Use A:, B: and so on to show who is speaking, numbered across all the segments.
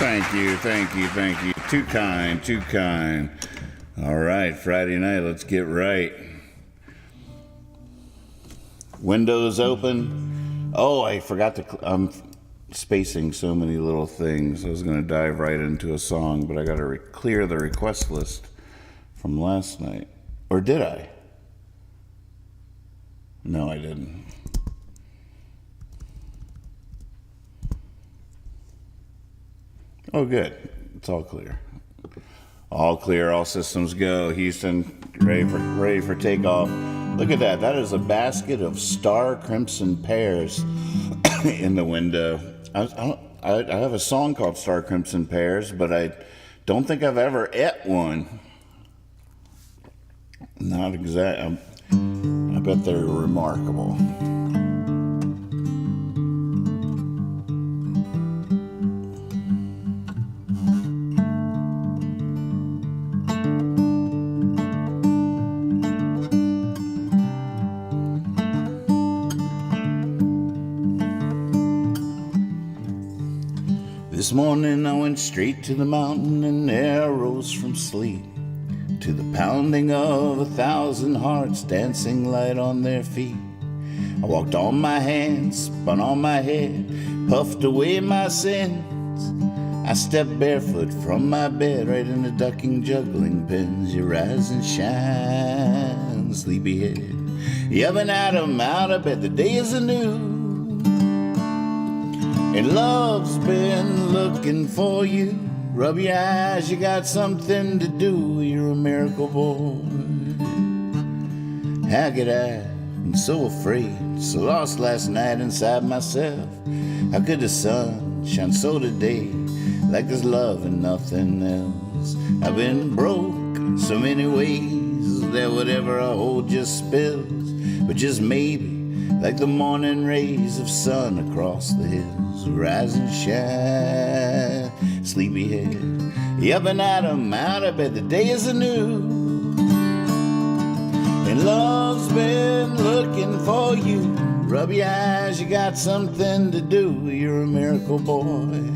A: Thank you, thank you, thank you. Too kind, too kind. All right, Friday night, let's get right. Windows open. Oh, I forgot to, I'm spacing so many little things. I was going to dive right into a song, but I got to clear the request list from last night. Or did I? No, I didn't. Oh, good. It's all clear. All clear, all systems go. Houston, ready for takeoff. Look at that. That is a basket of Starkrimson Pears in the window. I have a song called Starkrimson Pears, but I don't think I've ever ate one. Not exact. I bet they're remarkable. This morning I went straight to the mountain and there rose from sleep to the pounding of 1,000 hearts dancing light on their feet. I walked on my hands, spun on my head, puffed away my sins. I stepped barefoot from my bed right into ducking juggling pins. You rise and shine, sleepyhead. You have an atom out of bed, the day is anew. And love's been looking for you. Rub your eyes, you got something to do. You're a miracle boy. How could I be so afraid, so lost last night inside myself? How could the sun shine so today like there's love and nothing else? I've been broke so many ways that whatever I hold just spills. But just maybe like the morning rays of sun across the hills. Rise and shine, sleepyhead. You up and at 'em out of bed, the day is anew. And love's been looking for you. Rub your eyes, you got something to do. You're a miracle boy.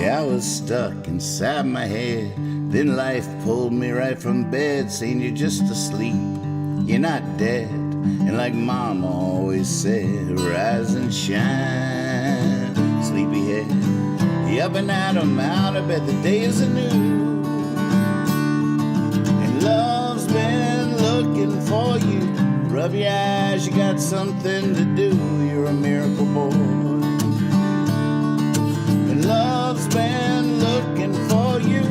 A: I was stuck inside my head. Then life pulled me right from bed, saying you're just asleep, you're not dead. And like Mama always said, rise and shine, sleepyhead. You up and at 'em, out of bed, the day is anew. And love's been looking for you. Rub your eyes, you got something to do. You're a miracle boy. And love's been looking for you.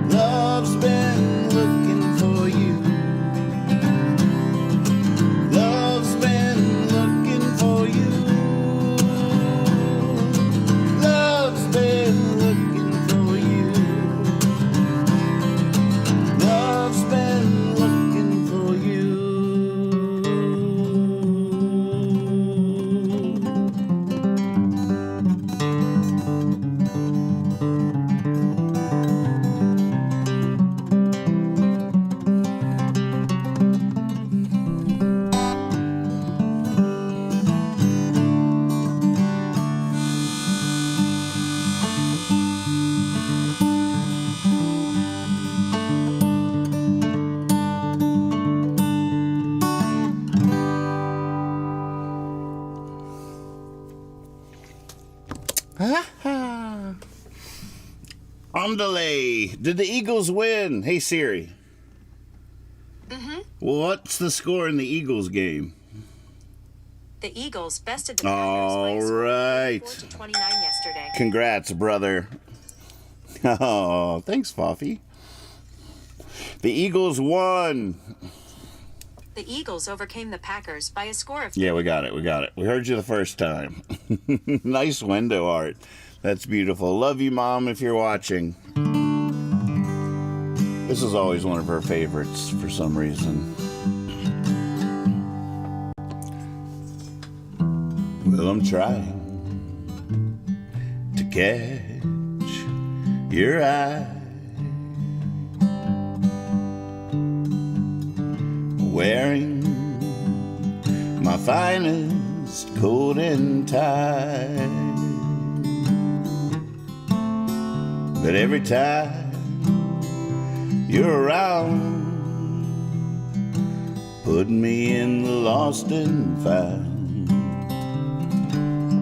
A: Love's been looking for you. Love's been looking for you. Love's been looking for you. Love's been looking for you. Delay. Did the Eagles win? Hey Siri. Well, what's the score in the Eagles game?
B: The Eagles bested the Packers by a score of 34-29 yesterday.
A: Congrats, brother. Oh, thanks, Foffy. The Eagles won.
B: The Eagles overcame the Packers by a score of...
A: Yeah, we got it. We heard you the first time. Nice window art. That's beautiful. Love you, Mom, if you're watching. This is always one of her favorites for some reason. Well, I'm trying to catch your eye, wearing my finest coat and tie. But every time you're around, put me in the lost and found.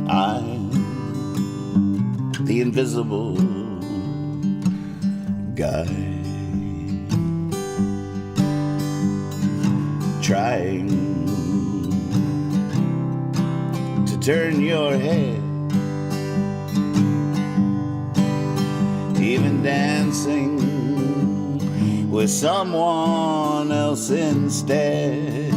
A: I'm the invisible guy, trying to turn your head, even dancing with someone else instead.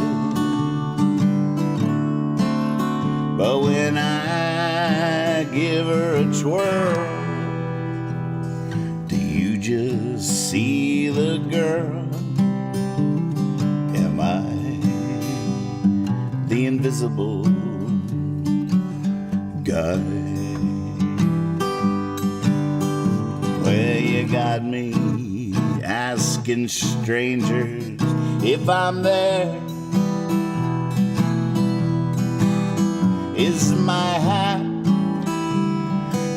A: But when I give her a twirl, do you just see the girl? Am I the invisible guy? Well, you got me asking strangers if I'm there. Is my hat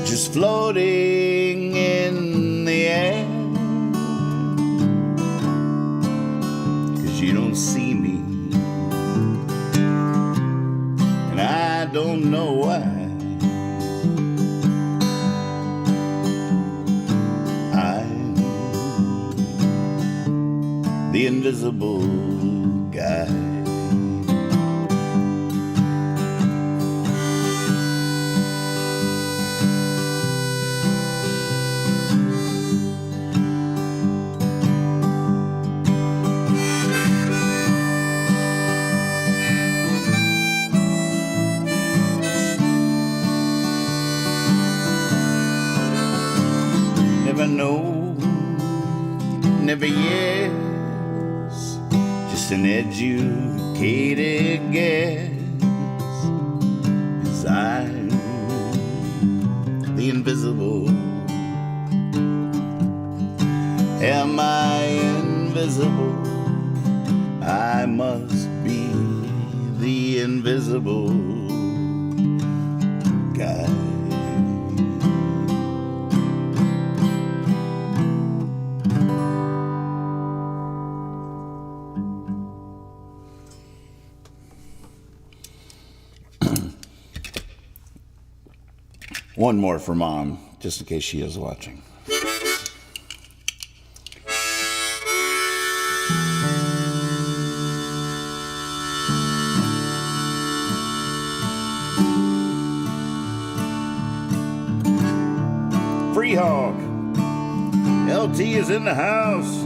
A: just floating in the air? 'Cause you don't see me, and I don't know why. I'm the invisible guy. never no, never yes, just an educated guess. 'Cause I'm the invisible. Am I invisible? I must be the invisible guy. One more for Mom, just in case she is watching. Free Hog. LT is in the house.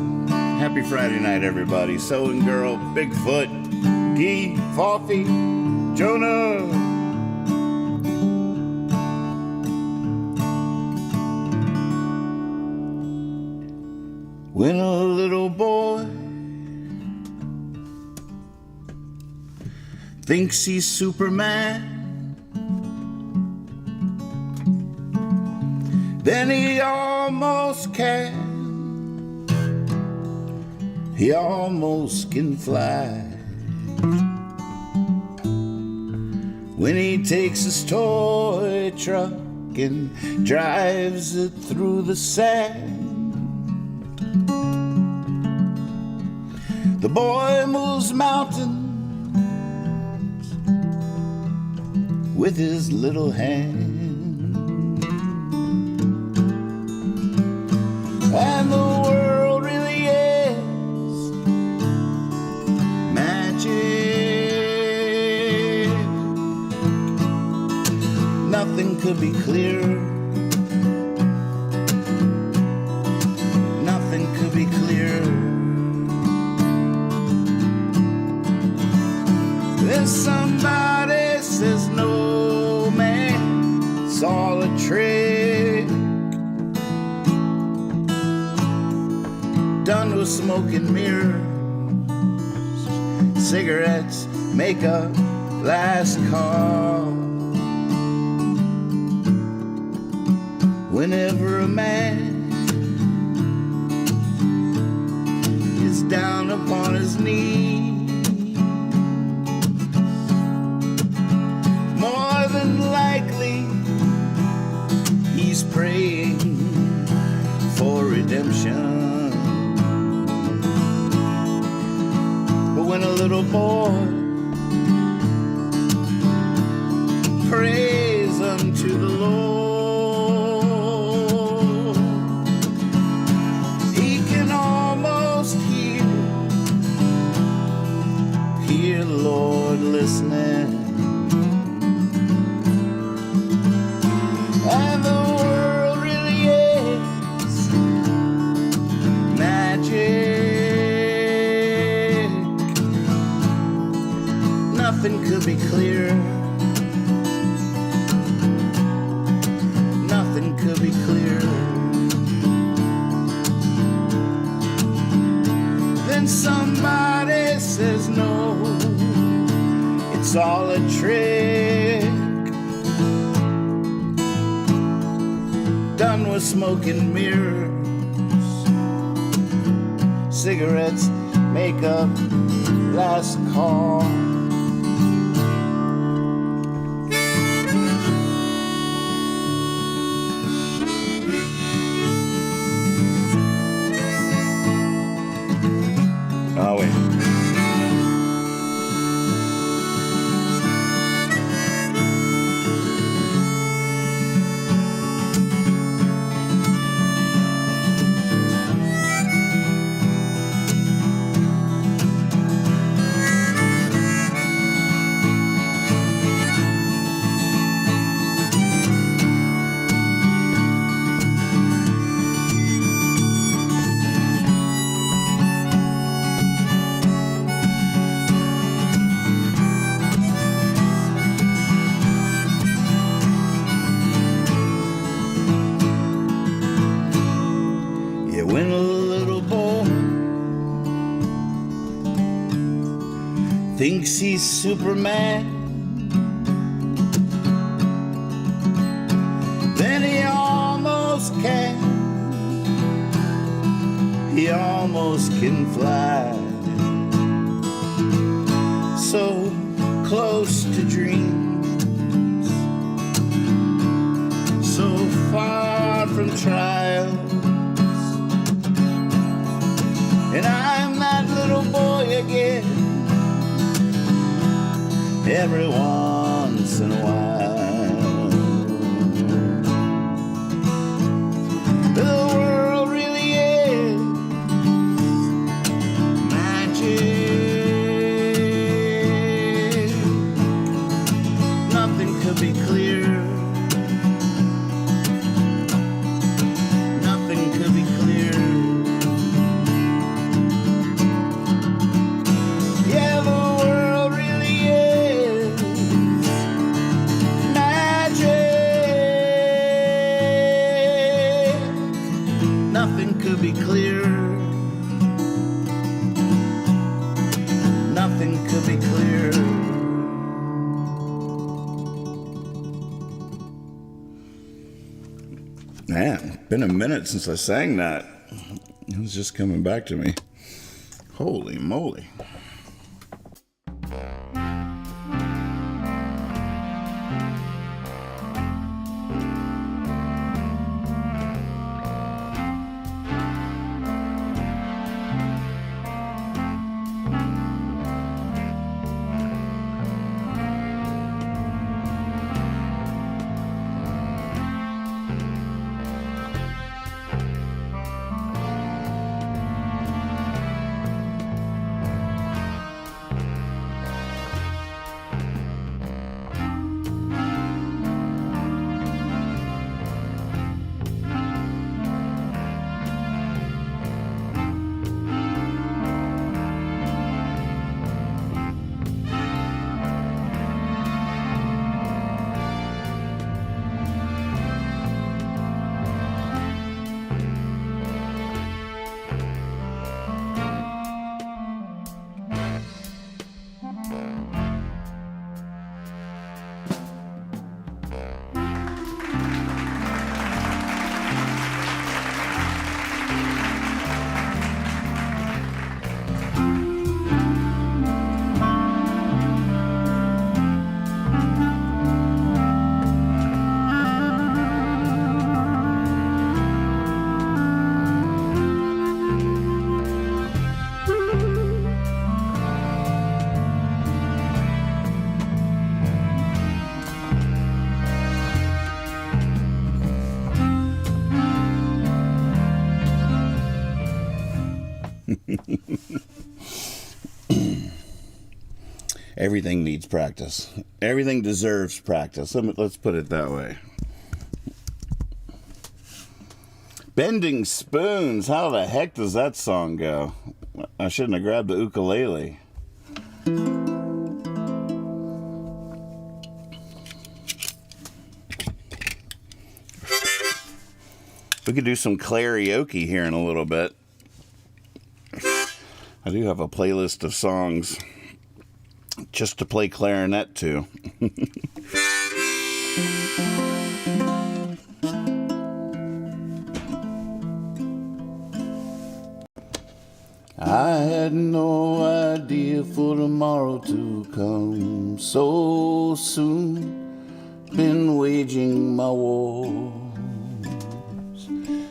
A: Happy Friday night, everybody. Sewing Girl, Bigfoot, Gee, Foffy, Jonah. When a little boy thinks he's Superman, then he almost can. He almost can fly. When he takes his toy truck and drives it through the sand, the boy moves mountains with his little hand. And the world really is magic. Nothing could be clearer. Nothing could be clearer. Then somebody says, no, man, it's all a trick. Done with smoke and mirrors, cigarettes, makeup, last call. Whenever a man is down upon his knees, more than likely he's praying for redemption. When a little boy prays unto the Lord, he can almost hear the Lord listening. And the world really is magic. Nothing could be clearer. Nothing could be clearer. Then somebody says no, it's all a trick. Done with smoke and mirrors, cigarettes, makeup, last call. Oh, wait. thinks he's Superman. Then he almost can. He almost can fly. So close to dreams, so far from trials. And I'm that little boy again, every once in a while. The world really is magic. Nothing could be clearer. Nothing could be clearer. Yeah, the world really is magic. Nothing could be clearer. Nothing could be clearer. Man, been a minute since I sang that. It was just coming back to me. Holy moly. Everything needs practice. Everything deserves practice. Let's put it that way. Bending Spoons. How the heck does that song go? I shouldn't have grabbed the ukulele. We could do some karaoke here in a little bit. I do have a playlist of songs just to play clarinet to. I had no idea for tomorrow to come so soon. Been waging my wars,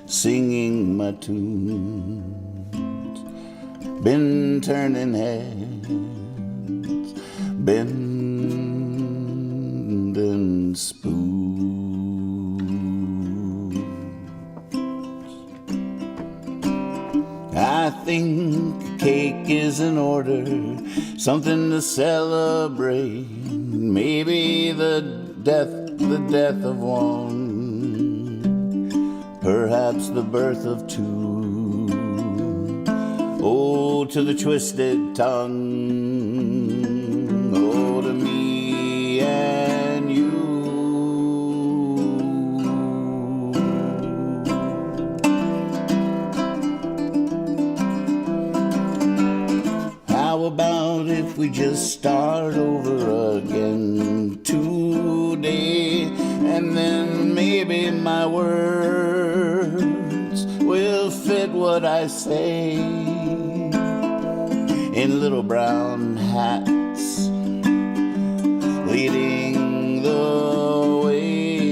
A: singing my tunes, been turning heads, bending spoons. I think cake is in order, something to celebrate. Maybe the death of one, perhaps the birth of two. Oh, to the twisted tongue, oh, to me and you. How about if we just start over again today, and then maybe my words will fit what I say in little brown hats leading the way.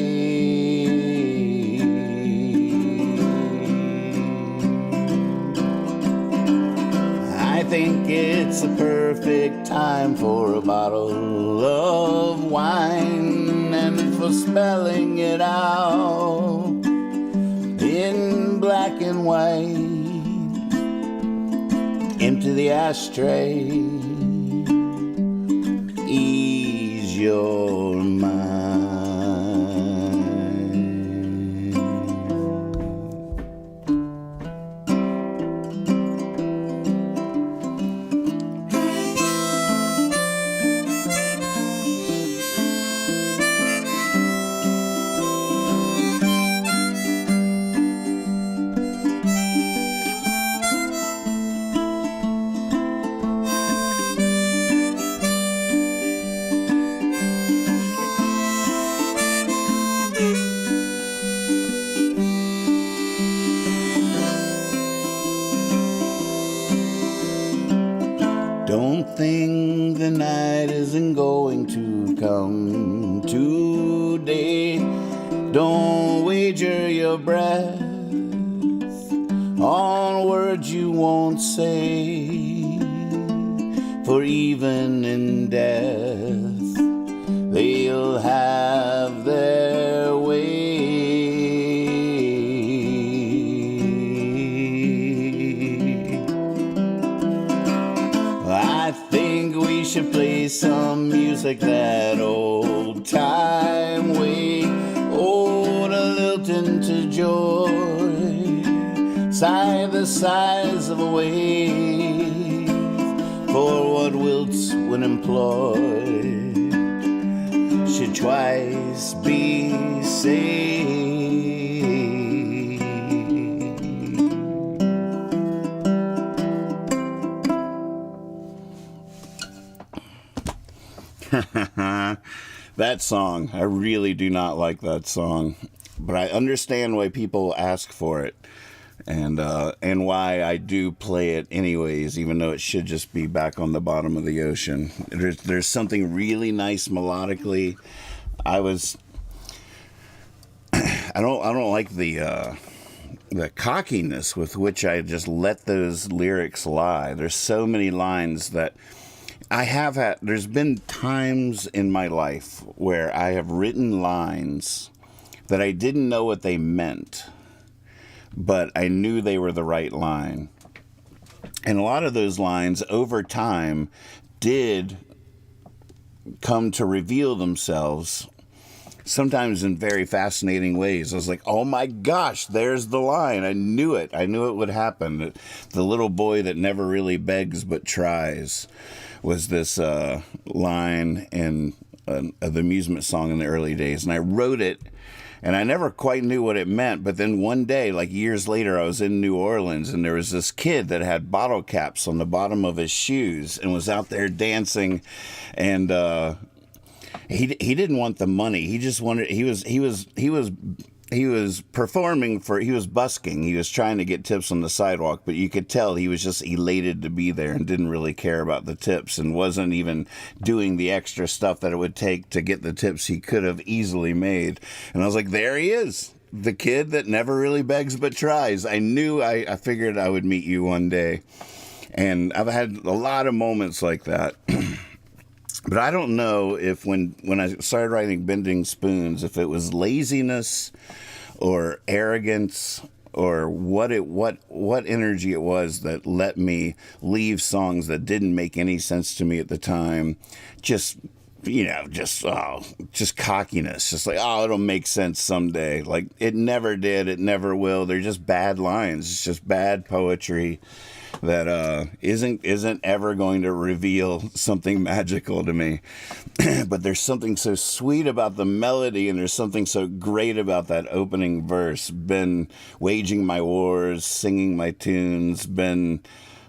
A: I think it's a perfect time for a bottle of wine, and for spelling it out in black and white into the ashtray. Ease your mind. Don't think the night isn't going to come today. Don't wager your breath on words you won't say, for even in death they'll have their way. I think we should play some music that old time way. Oh, to lilt into joy, sigh the sighs of a wave, for what wilts when employed should twice be saved. That song, I really do not like that song, but I understand why people ask for it, and why I do play it anyways, even though it should just be back on the bottom of the ocean. There's something really nice melodically. I don't like the cockiness with which I just let those lyrics lie. There's so many lines that there's been times in my life where I have written lines that I didn't know what they meant, but I knew they were the right line. And a lot of those lines over time did come to reveal themselves, sometimes in very fascinating ways. I was like, oh my gosh, there's the line. I knew it. I knew it would happen. The little boy that never really begs but tries was this line in the amusement song in the early days. And I wrote it, and I never quite knew what it meant. But then one day, like years later, I was in New Orleans, and there was this kid that had bottle caps on the bottom of his shoes and was out there dancing. And he didn't want the money. He just wanted, he was performing for, he was busking. He was trying to get tips on the sidewalk, but you could tell he was just elated to be there and didn't really care about the tips, and wasn't even doing the extra stuff that it would take to get the tips he could have easily made. And I was like, there he is, the kid that never really begs but tries. I figured I would meet you one day. And I've had a lot of moments like that. But I don't know if when I started writing Bending Spoons, if it was laziness or arrogance or what energy it was that let me leave songs that didn't make any sense to me at the time. Just cockiness. Just like, oh, it'll make sense someday. Like, it never did. It never will. They're just bad lines. It's just bad poetry that isn't ever going to reveal something magical to me. But there's something so sweet about the melody, and there's something so great about that opening verse. Been waging my wars, singing my tunes, been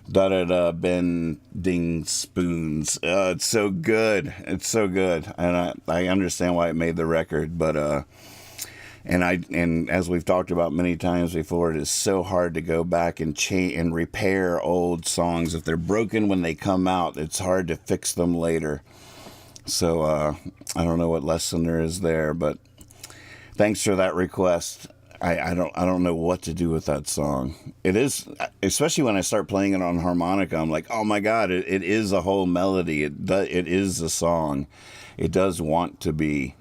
A: Da-da-da, bending spoons. It's so good. It's so good. And I understand why it made the record, but and as we've talked about many times before, it is so hard to go back and change and repair old songs. If they're broken when they come out, it's hard to fix them later. So I don't know what lesson there is there, but thanks for that request. I don't know what to do with that song. It is, especially when I start playing it on harmonica, I'm like, oh my God, it is a whole melody. It is a song. It does want to be.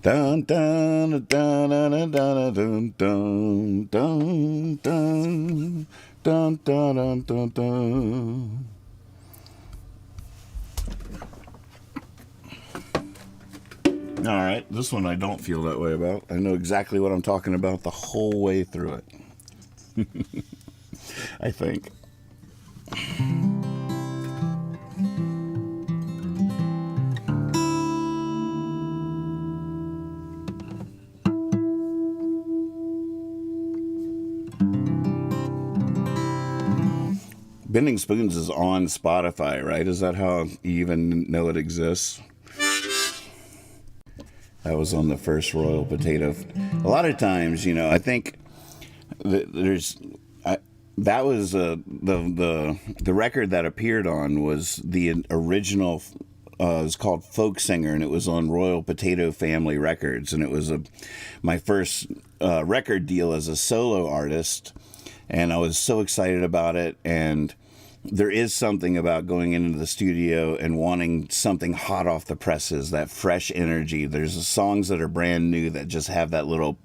A: Dun dun dun dun dun dun dun dun dun dun dun dun dun. All right, this one I don't feel that way about. I know exactly what I'm talking about the whole way through it. I think. Bending Spoons is on Spotify, right? Is that how you even know it exists? That was on the first Royal Potato. A lot of times, you know, I think that that was the record that appeared on was the original. It was called Folk Singer, and it was on Royal Potato Family Records, and it was my first record deal as a solo artist, and I was so excited about it. And there is something about going into the studio and wanting something hot off the presses, that fresh energy. There's songs that are brand new that just have that little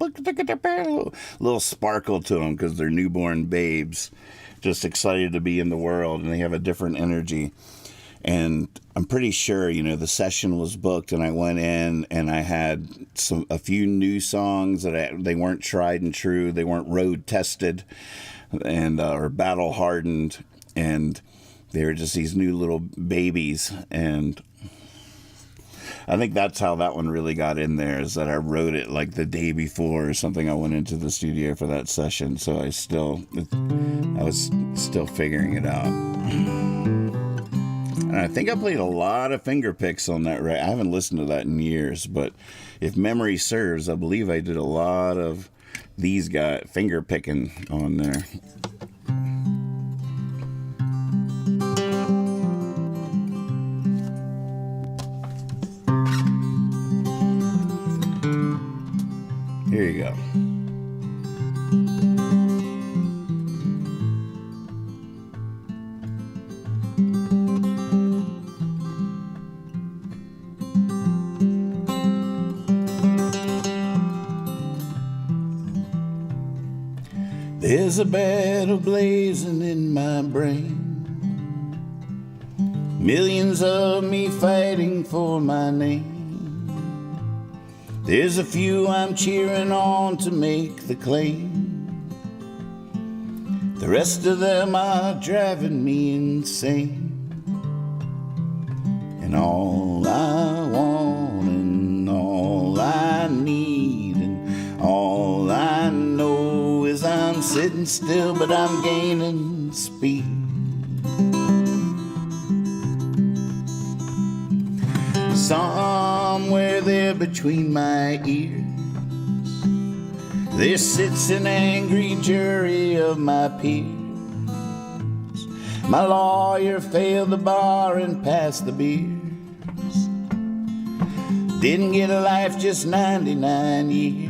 A: sparkle to them because they're newborn babes, just excited to be in the world, and they have a different energy. And I'm pretty sure, you know, the session was booked, and I went in and I had a few new songs that they weren't tried and true, they weren't road tested, and or battle hardened. And they were just these new little babies. And I think that's how that one really got in there, is that I wrote it like the day before or something. I went into the studio for that session. So I was still figuring it out. And I think I played a lot of finger picks on that. I haven't listened to that in years, but if memory serves, I believe I did a lot of these guys finger picking on there. Here you go. There's a battle blazing in my brain, millions of me fighting for my name. There's a few I'm cheering on to make the claim. The rest of them are driving me insane. And all I want and all I need and all I know is I'm sitting still, but I'm gaining speed. Somewhere there between my ears, there sits an angry jury of my peers. My lawyer failed the bar and passed the beers. Didn't get a life, just 99 years.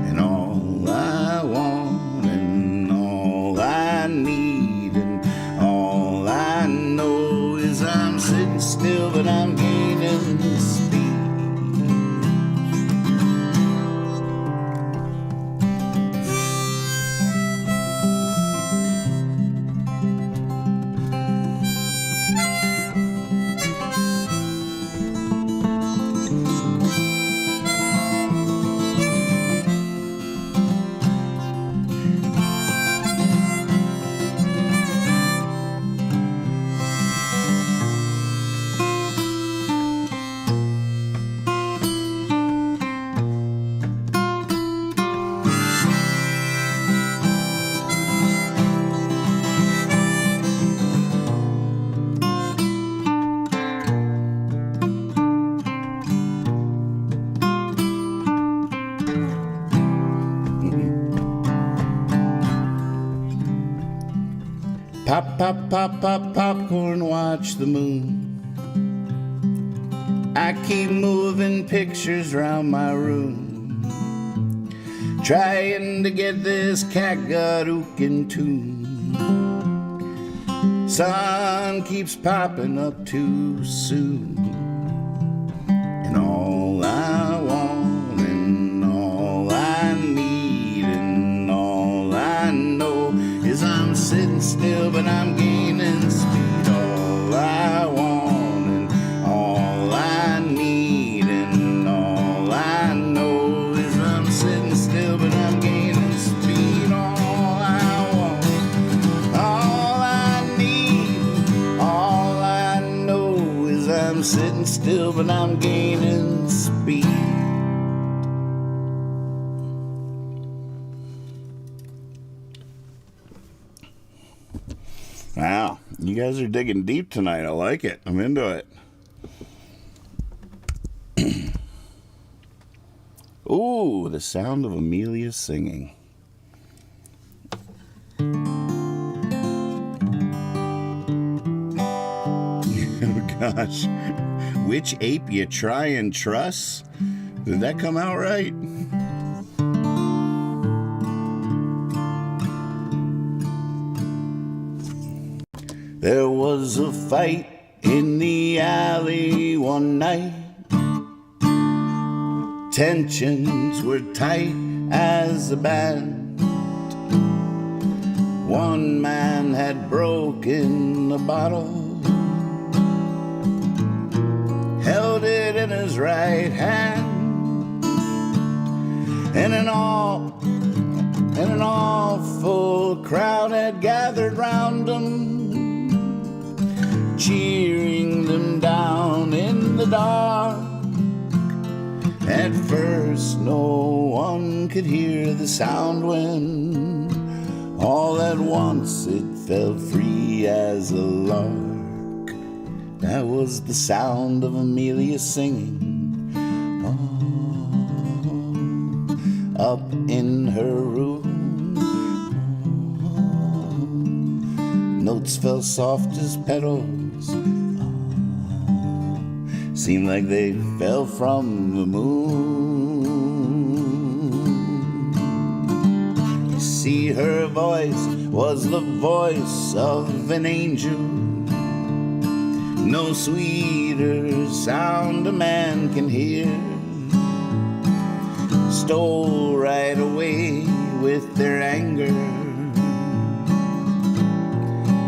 A: And all I want and all I need and all I know is I'm sitting still, but I'm gaining speed. Pop, pop, pop, pop, popcorn, watch the moon. I keep moving pictures round my room, trying to get this catgut in tune. Sun keeps popping up too soon, and all I want and all I need and all I know is I'm sitting still, but I'm gaining speed. All I want and all I need and all I know is I'm sitting still, but I'm gaining speed. All I want, all I need, all I know is I'm sitting still, but I'm gaining speed. Wow, you guys are digging deep tonight. I like it. I'm into it. Ooh, the sound of Amelia singing. Oh gosh, which ape you try and trust? Did that come out right? There was a fight in the alley one night. Tensions were tight as a band. One man had broken a bottle, held it in his right hand, and an awful crowd had gathered round him, cheering them down in the dark. At first no one could hear the sound when all at once it fell free as a lark. That was the sound of Amelia singing up in her room. Notes fell soft as petals, seemed like they fell from the moon. You see, her voice was the voice of an angel. No sweeter sound a man can hear. Stole right away with their anger,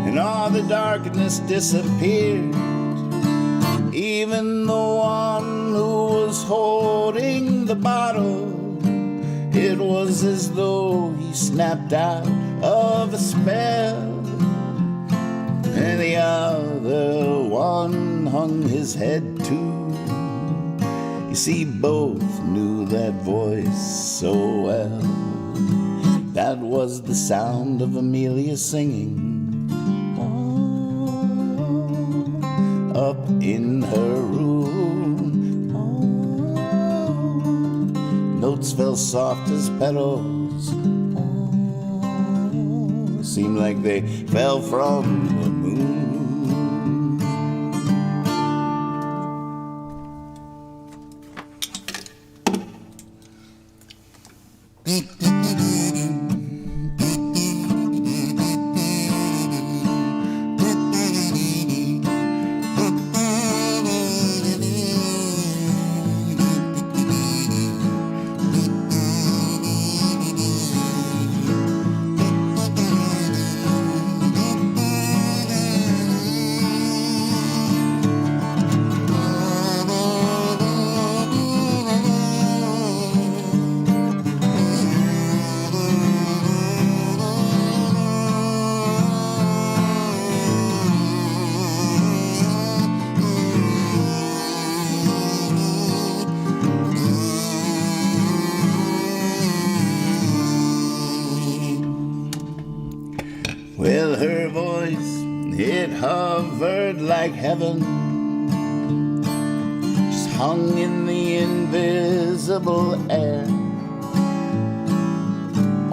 A: and all the darkness disappeared. Even the one who was holding the bottle, it was as though he snapped out of a spell, and the other one hung his head too. You see, both knew that voice so well. That was the sound of Amelia singing up in her room. Notes fell soft as petals, seemed like they fell from the moon. Well, her voice, it hovered like heaven, just hung in the invisible air.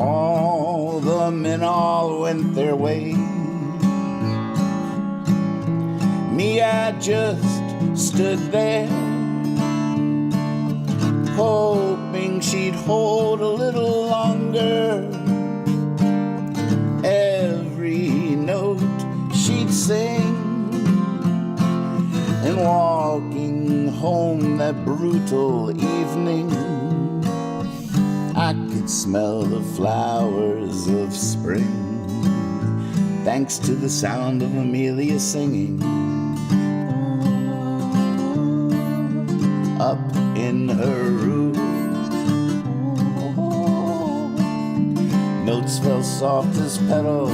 A: All the men all went their way, Me, I just stood there, hoping she'd hold a little longer. Every note she'd sing, and walking home that brutal evening, I could smell the flowers of spring, thanks to the sound of Amelia singing. Up in her room, notes fell soft as petals,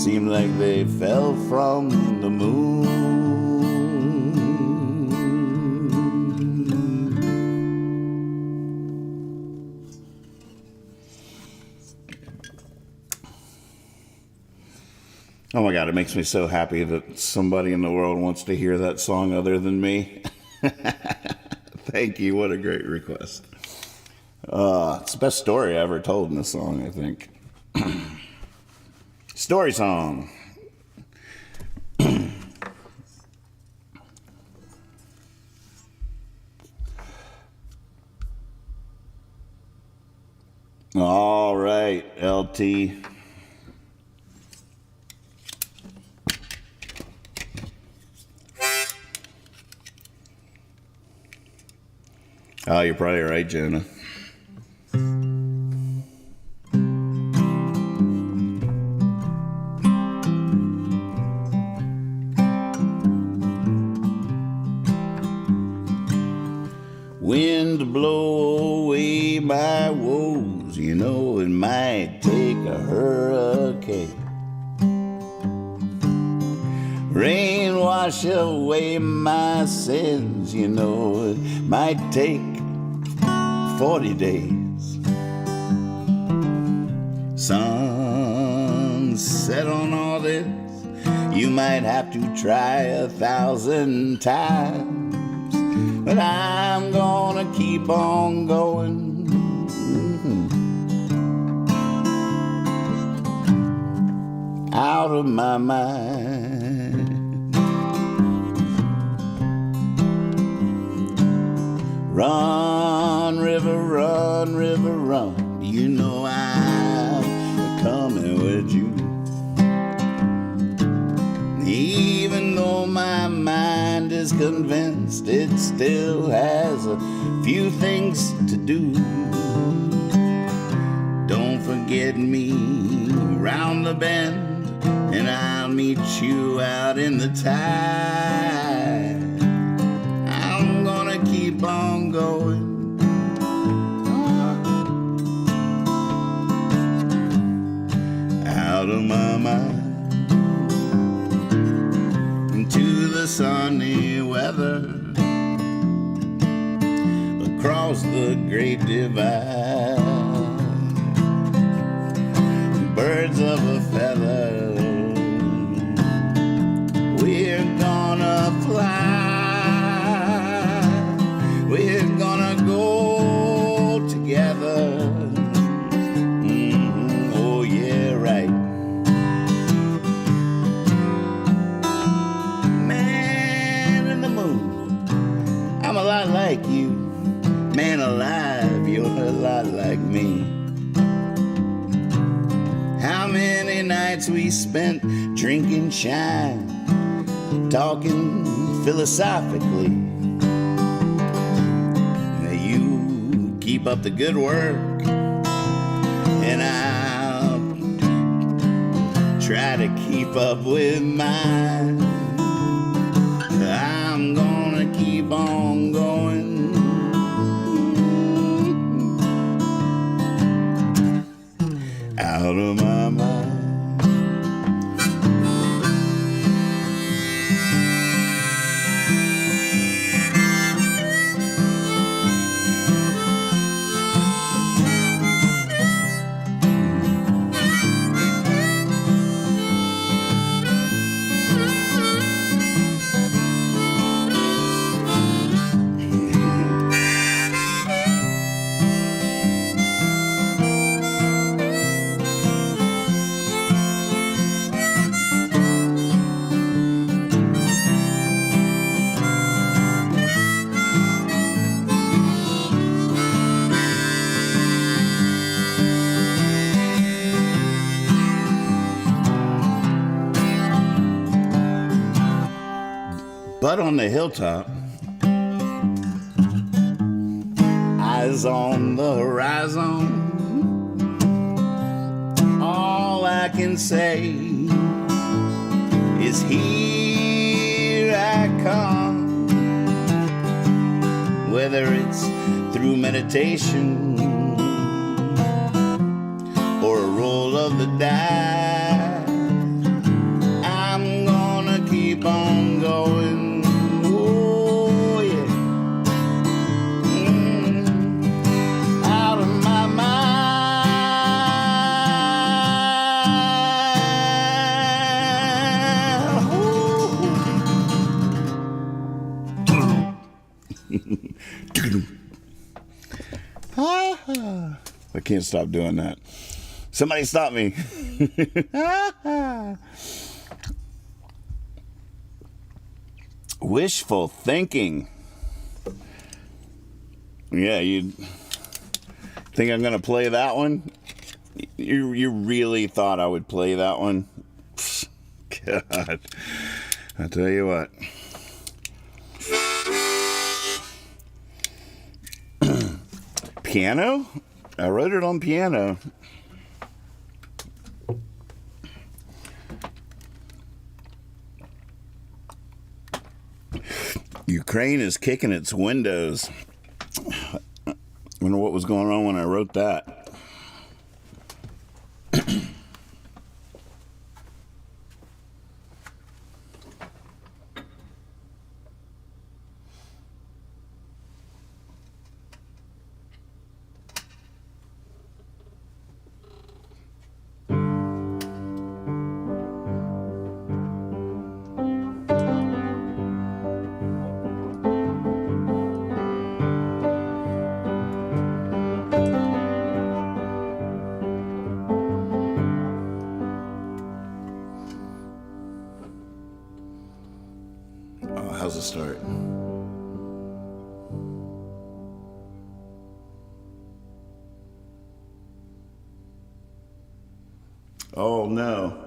A: seemed like they fell from the moon. Oh my God, it makes me so happy that somebody in the world wants to hear that song other than me. Thank you, what a great request. It's the best story I ever told in a song, I think. Story song. All right, LT. Oh, you're probably right, Jonah. Wind blow away my woes, you know, it might take a hurricane. Rain wash away my sins, you know, it might take 40 days. Sunset on all this, you might have to try 1,000 times, but I'm gonna keep on going. Out of my mind. Run, river, run, river, run. You know I'm coming with you. Even though my mind is convinced it still has a few things to do. Don't forget me round the bend, and I'll meet you out in the tide. I'm gonna keep on going. Out of my mind. Into the sunny weather, across the great divide. Birds of a feather, we're gonna fly. We're gonna go together. Oh yeah, right. Man in the moon, I'm a lot like you. Man alive, you're a lot like me. How many nights we spent drinking shine, talking philosophically. You keep up the good work, and I'll try to keep up with mine. I'm gonna keep on going. Out of my mind. But on the hilltop, eyes on the horizon, all I can say is here I come. Whether it's through meditation or a roll of the die, I'm gonna keep on going. Oh yeah. Out of my mind. I can't stop doing that. Somebody stop me. Wishful thinking. Yeah, you think I'm gonna play that one? You really thought I would play that one? God, I'll tell you what. Piano? I wrote it on piano. Ukraine is kicking its windows. I wonder what was going on when I wrote that. How's it start? Oh no.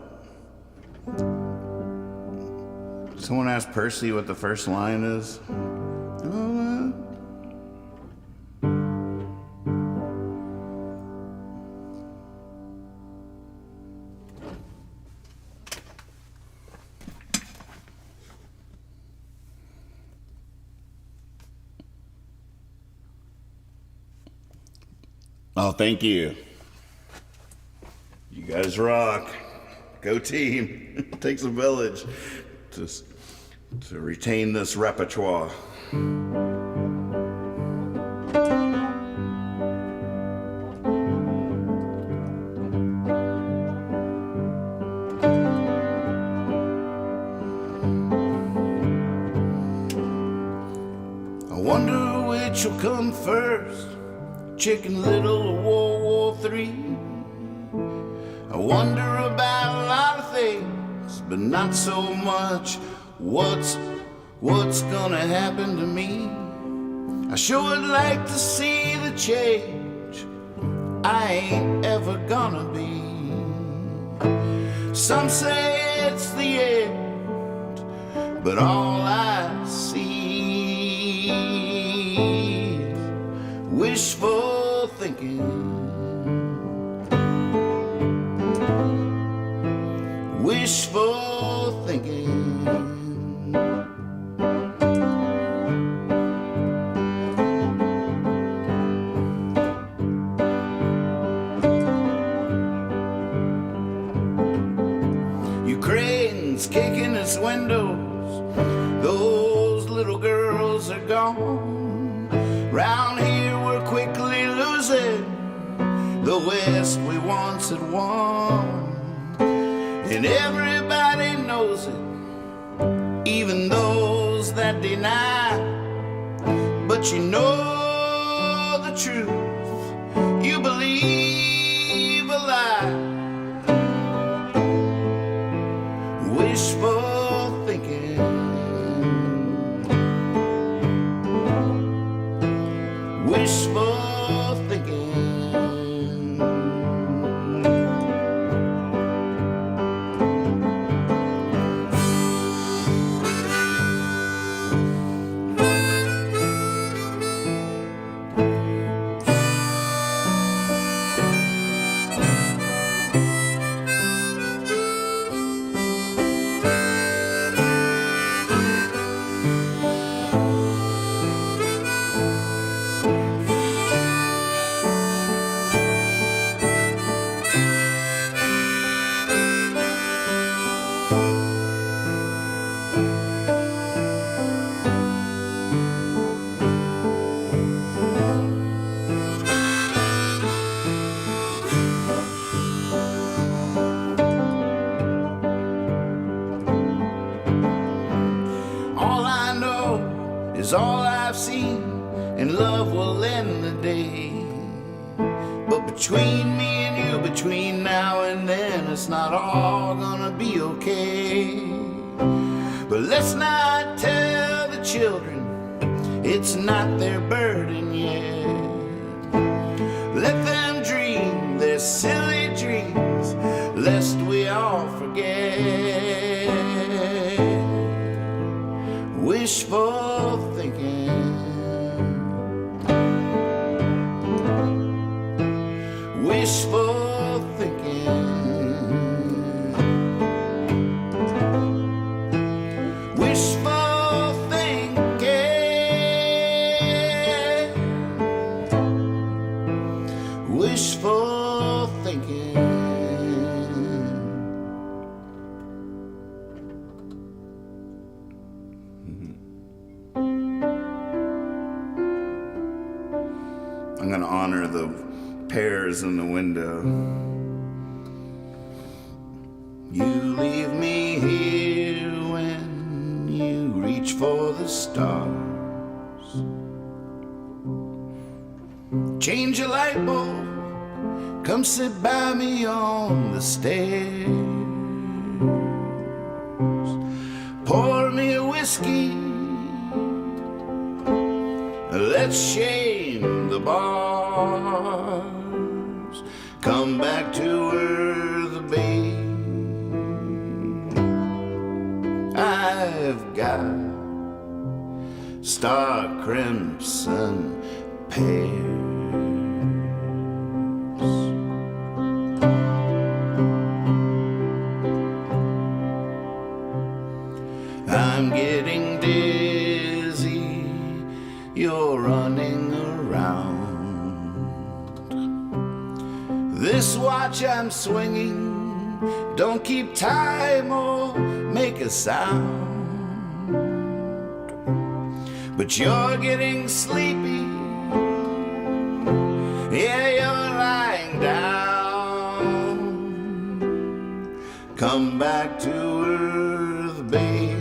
A: Someone asked Percy what the first line is. Oh, thank you. You guys rock. Go team. It takes a village to retain this repertoire. I wonder which will come first. Chicken Little or World War III. I wonder about a lot of things, but not so much what's gonna happen to me. I sure would like to see the change I ain't ever gonna be. Some say it's the end, but all I see is wishful thinking. Wishful thinking. Ukraine's kicking its windows. Those little girls are gone. Round here we're quickly losing the West we once had won. And everybody knows it, even those that deny. But you know the truth, you believe a lie. Wishful thinking. Wishful thinking. between me and you, between now and then, it's not all gonna be okay. But let's not tell the children it's not their burden yet. Let them dream their silly dreams, lest we all forget. Wishful thinking. Wishful thinking. Wishful thinking. Wishful thinking. I'm going to honor the pears in the window. You leave me here when you reach for the stars. Change a light bulb, come sit by me on the stairs. Pour me a whiskey, let's shame the bars. Come back to earth, babe. I've got Starkrimson Pears. I'm getting dizzy, you're running around. This watch I'm swinging don't keep time or make a sound. But you're getting sleepy, yeah, you're lying down. Come back to earth, babe.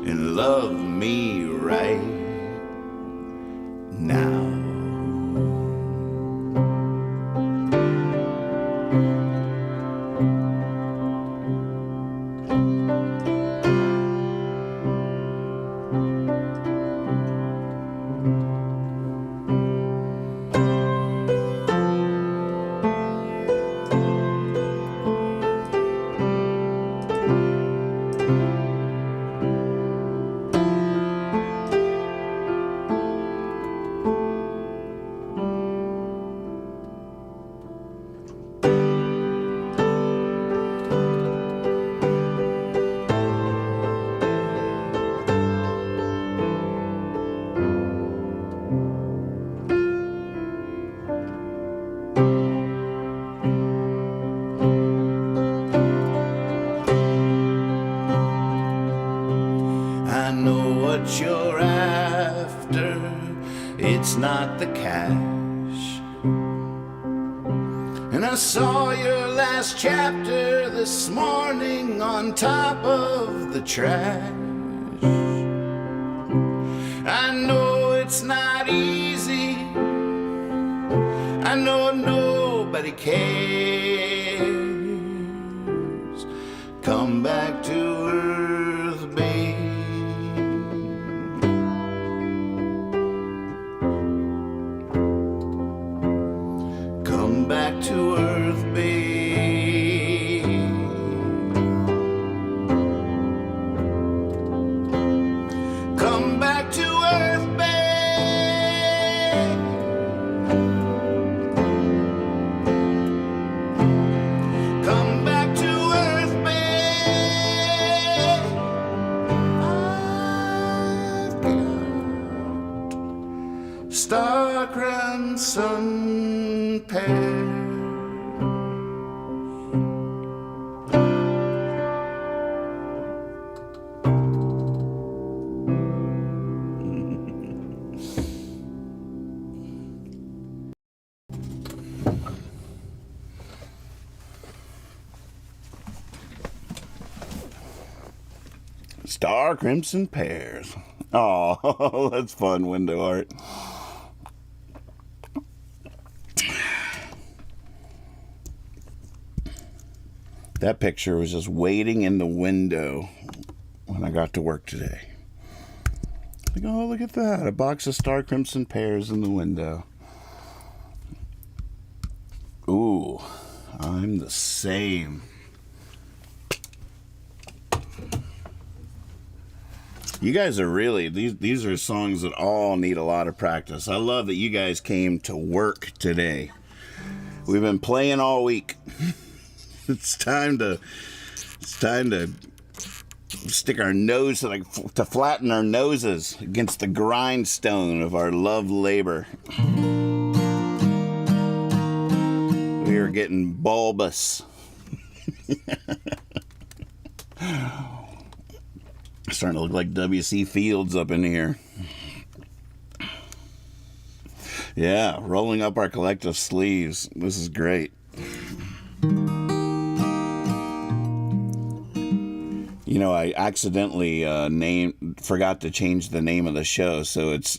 A: And love me right now. What you're after, it's not the cash. And I saw your last chapter this morning on top of the trash. I know it's not easy, I know nobody cares. Come back to earth, babe. Come back to earth, babe. Come back to earth, babe. Come back to earth, babe. I've got Starkrimson Pears. Starkrimson Pears. Oh, that's fun window art. That picture was just waiting in the window when I got to work today. Like, oh, look at that. A box of Starkrimson Pears in the window. Ooh, I'm the same. You guys are really, these are songs that all need a lot of practice. I love that you guys came to work today. We've been playing all week. It's time to stick our nose to flatten our noses against the grindstone of our love labor. We are getting bulbous. Starting to look like W.C. Fields up in here. Yeah, rolling up our collective sleeves. This is great. You know, I accidentally forgot to change the name of the show, so it's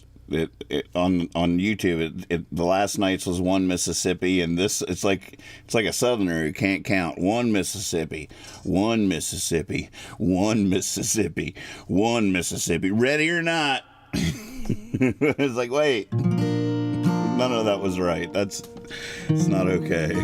A: on YouTube. The last night's was One Mississippi, and this it's like a Southerner who can't count. One Mississippi, one Mississippi, one Mississippi, one Mississippi. Ready or not? It's like, wait, none of that was right. It's not okay.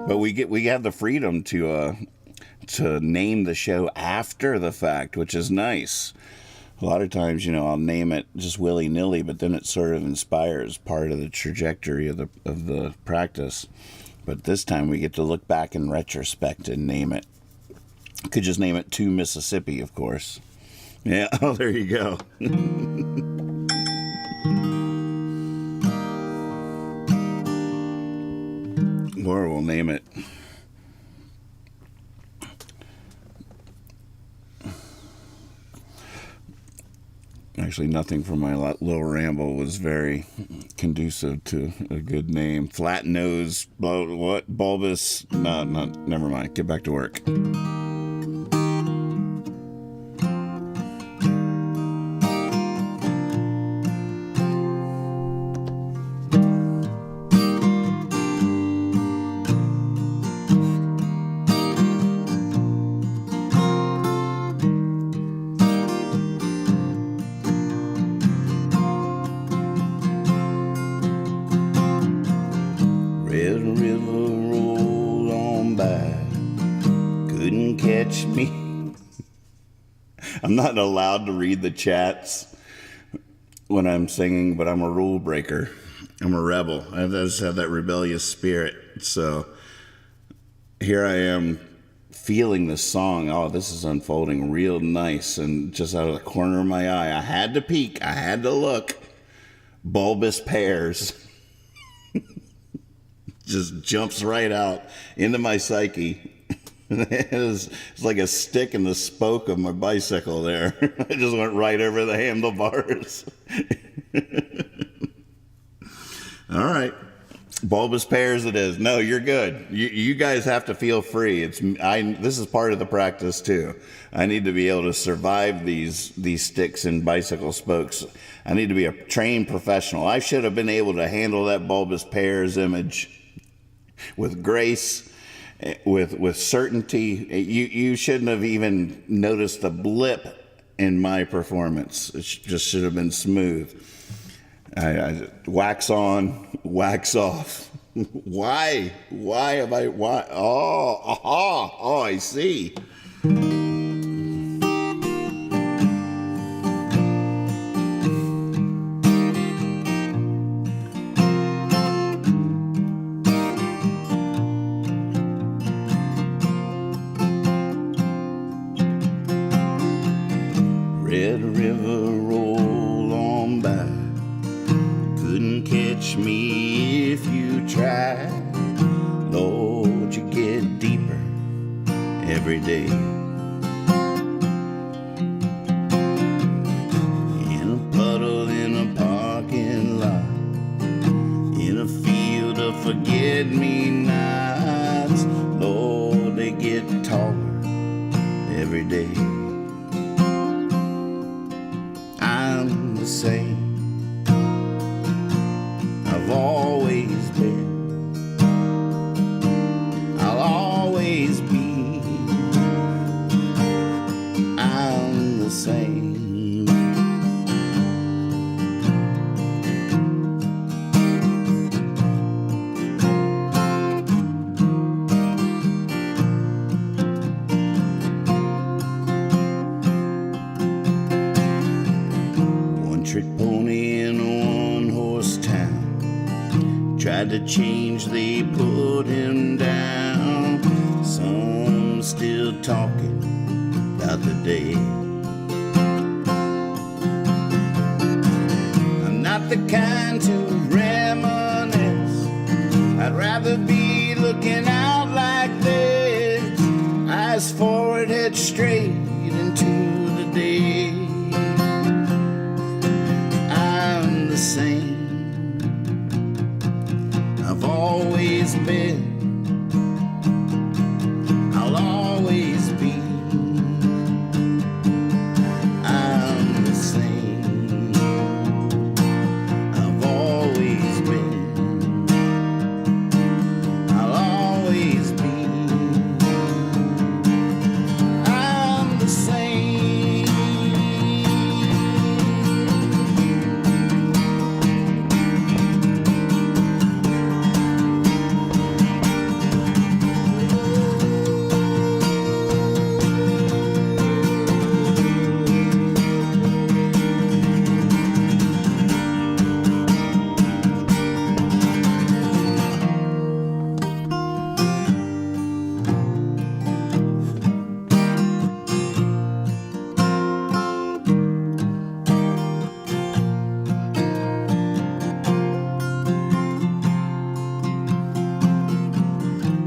A: But we have the freedom to name the show after the fact, which is nice. A lot of times, you know, I'll name it just willy-nilly, but then it sort of inspires part of the trajectory of the practice. But this time we get to look back in retrospect and name it. Could just name it To Mississippi, of course. Yeah, oh, there you go. Or we'll name it actually nothing from my little ramble was very conducive to a good name. Flat nose, bulbous, no, never mind, get back to work. Me. I'm not allowed to read the chats when I'm singing, but I'm a rule breaker. I'm a rebel. I just have that rebellious spirit. So here I am feeling this song. Oh, this is unfolding real nice. And just out of the corner of my eye, I had to peek. I had to look. Bulbous Pears. Just jumps right out into my psyche. It's like a stick in the spoke of my bicycle there. I just went right over the handlebars. All right. Bulbous Pears it is. No, you're good. You guys have to feel free. This is part of the practice too. I need to be able to survive these sticks and bicycle spokes. I need to be a trained professional. I should have been able to handle that Bulbous Pears image with grace, with certainty. You shouldn't have even noticed the blip in my performance. It just should have been smooth. I wax on, wax off. Why have I? Why? Oh, I see. Red River, roll on by. Couldn't catch me if you tried. Lord, you get deeper every day. In a puddle in a parking lot, in a field forget-me nots, Lord, they get taller every day. I'm the same. I've always been. I'll always be. I'm the same. One-trick pony in a one-horse town. Tried to change, they put him down. Some still talking about the day. I'm not the kind to reminisce. I'd rather be looking out like this. Eyes forward, head straight into the day. I'm the same. I've always been. I'll always be. I'm the same. I've always been. I'll always be. I'm the same.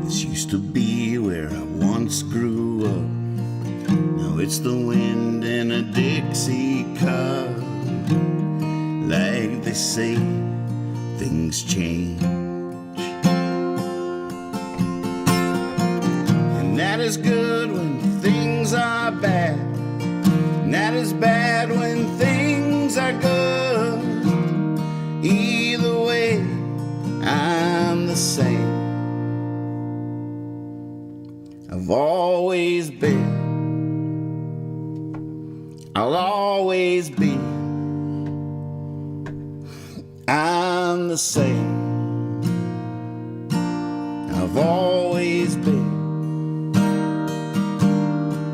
A: This used to be where I once grew up. Now it's the wind in a Dixie cup. Like they say, things change. And that is good when things are bad. And that is bad when things are good. Either way, I'm the same. I've always been. I'll always be. I'm the same. I've always been.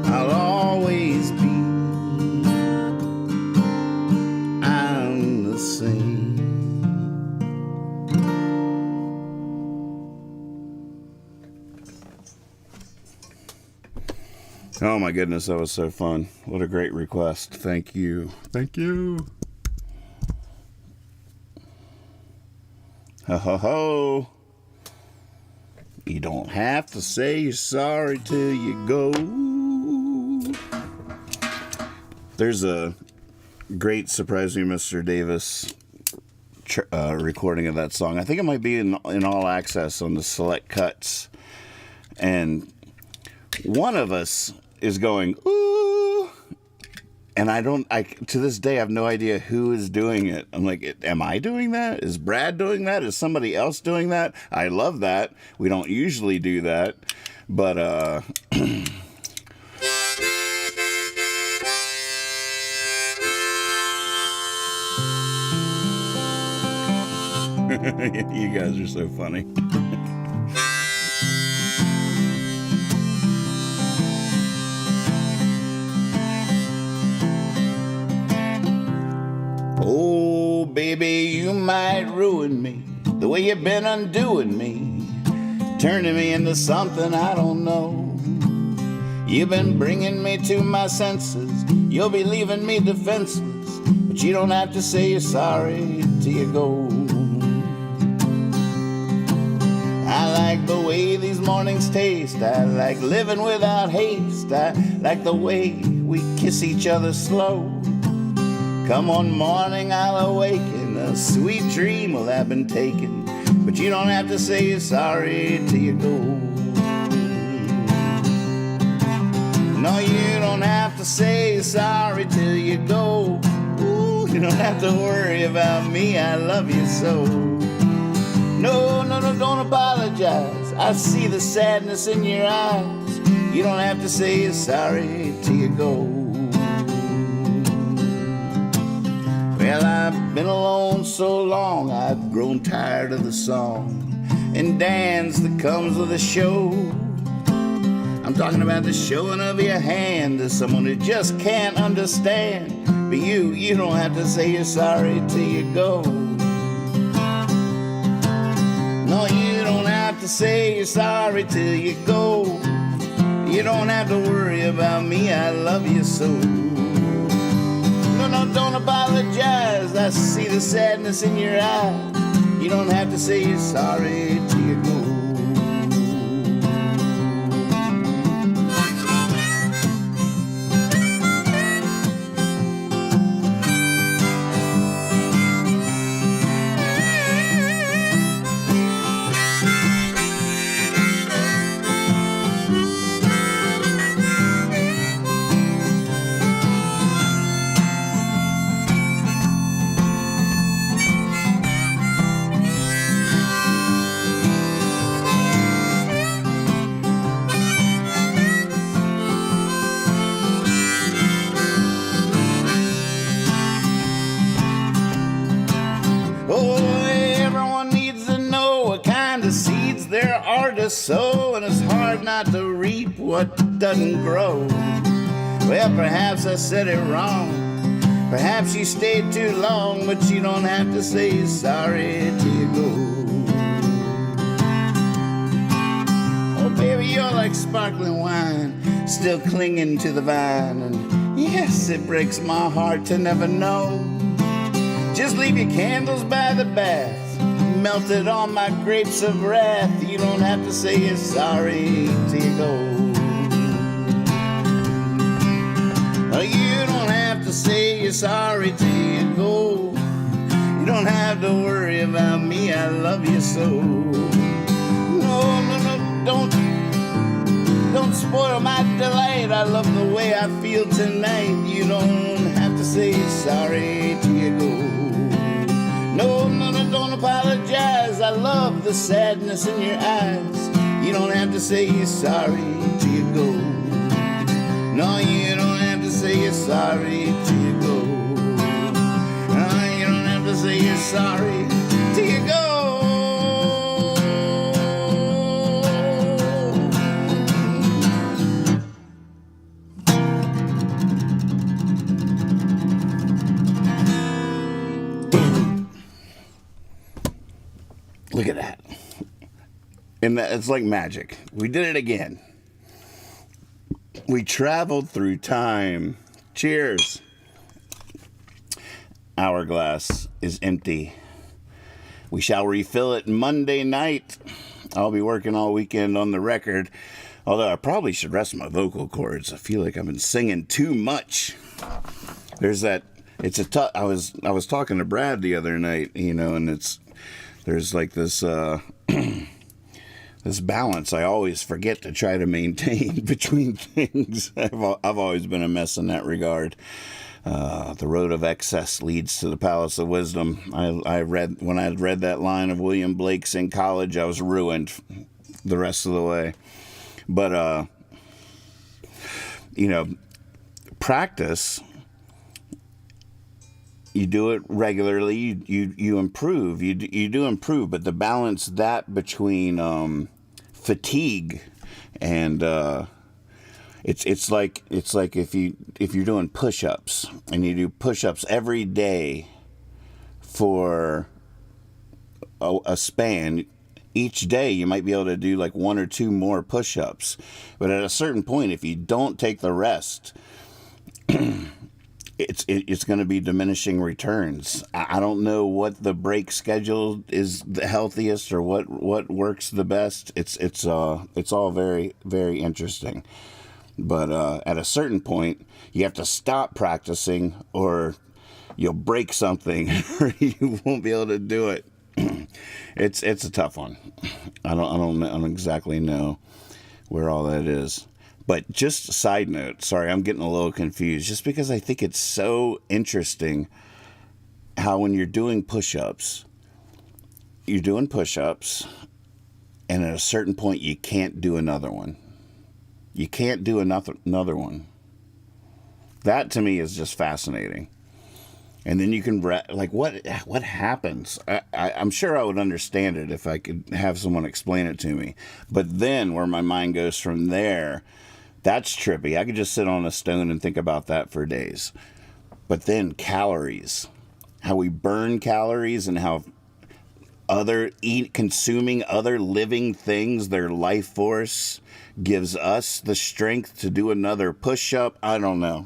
A: I'll always be. I'm the same. Oh my goodness, that was so fun. What a great request. Thank you. Thank you. Ho ho ho. You don't have to say you're sorry till you go. There's a great Surprise Me, Mr. Davis recording of that song. I think it might be in All Access on the Select Cuts. And one of us is going, ooh. And to this day, I have no idea who is doing it. I'm like, am I doing that? Is Brad doing that? Is somebody else doing that? I love that. We don't usually do that. But, you guys are so funny. Oh, baby, you might ruin me the way you've been undoing me, turning me into something I don't know. You've been bringing me to my senses. You'll be leaving me defenseless, but you don't have to say you're sorry till you go. I like the way these mornings taste. I like living without haste. I like the way we kiss each other slow. Come one morning I'll awaken a sweet dream will have been taken. but you don't have to say you're sorry till you go. No, you don't have to say you're sorry till you go. Ooh, you don't have to worry about me, I love you so. No, no, no, don't apologize. I see the sadness in your eyes. You don't have to say you're sorry till you go. Well, I've been alone so long, I've grown tired of the song and dance that comes with a show. I'm talking about the showing of your hand to someone who just can't understand. But you don't have to say you're sorry till you go. No, you don't have to say you're sorry till you go. You don't have to worry about me, I love you so. No, no, don't apologize. I see the sadness in your eyes. You don't have to say you're sorry till you go. So, and it's hard not to reap what doesn't grow. Well, perhaps I said it wrong. Perhaps you stayed too long, but you don't have to say you're sorry till you go. Oh, baby, you're like sparkling wine, still clinging to the vine. And yes, it breaks my heart to never know. Just leave your candles by the bath, melted on my grapes of wrath. You don't have to say you're sorry till you go. Oh, you don't have to say you're sorry till you go. You don't have to worry about me, I love you so. No, no, no, don't spoil my delight. I love the way I feel tonight. You don't have to say you're sorry till you go. No, no, no, don't apologize. I love the sadness in your eyes. You don't have to say you're sorry till you go. No, you don't have to say you're sorry till you go. No, you don't have to say you're sorry till you go. Look at that. And it's like magic. We did it again. We traveled through time. Cheers. Our glass is empty. We shall refill it Monday night. I'll be working all weekend on the record. Although I probably should rest my vocal cords. I feel like I've been singing too much. There's that. It's a tough. I was talking to Brad the other night, and there's like this this balance I always forget to try to maintain between things. I've always been a mess in that regard. The road of excess leads to the palace of wisdom. When I read that line of William Blake's in college, I was ruined the rest of the way. But practice. You do it regularly. You improve. You do improve, but the balance that between fatigue and it's like if you're doing push-ups and you do push-ups every day for a span. Each day you might be able to do like one or two more push-ups, but at a certain point, if you don't take the rest. It's going to be diminishing returns. I don't know what the break schedule is the healthiest or what works the best. It's all very, very interesting. But at a certain point, you have to stop practicing or you'll break something or you won't be able to do it. It's a tough one. I don't exactly know where all that is. But just a side note, sorry, I'm getting a little confused, just because I think it's so interesting how when you're doing push-ups, and at a certain point you can't do another one. You can't do another one. That to me is just fascinating. And then you can, like, what happens? I'm sure I would understand it if I could have someone explain it to me. But then where my mind goes from there, that's trippy. I could just sit on a stone and think about that for days. But then calories, how we burn calories and how consuming other living things, their life force, gives us the strength to do another push-up. I don't know.